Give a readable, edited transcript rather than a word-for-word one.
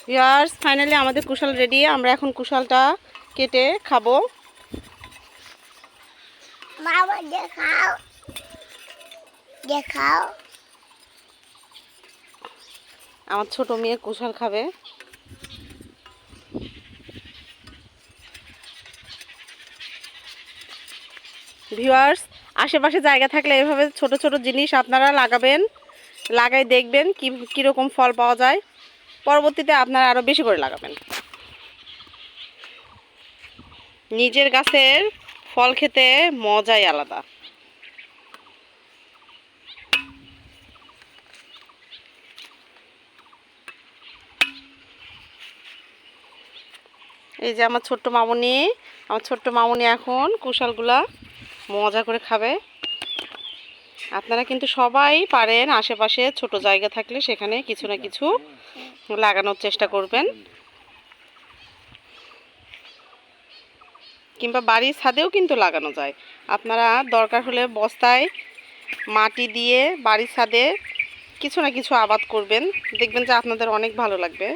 Viewers, finally আমাদের Kushal ready. আমরা এখন কুশালটা কেটে খাবো। বাবা দেখাও দেখাও। আমার ছোট মেয়ে কুশাল খাবে। ভিউয়ার্স, আশেপাশে জায়গা থাকলে এভাবে ছোট ছোট জিনিস আপনারা লাগাবেন, লাগাই দেখবেন কীরকম ফল পাওয়া যায়। পরবর্তীতে আপনারা আরও বেশি করে লাগাবেন। নিজের গাছের ফল খেতে মজাই আলাদা। এই যে আমার ছোট্ট মামুনি এখন কুশালগুলা মজা করে খাবে। আপনারা কিন্তু সবাই পারেন, আশেপাশে ছোট জায়গা থাকলে সেখানে কিছু না কিছু লাগানোর চেষ্টা করবেন, কিংবা বাড়ির ছাদেও কিন্তু লাগানো যায়। আপনারা দরকার হলে বস্তায় মাটি দিয়ে বাড়ির ছাদে কিছু না কিছু আবাদ করবেন, দেখবেন যে আপনাদের অনেক ভালো লাগবে।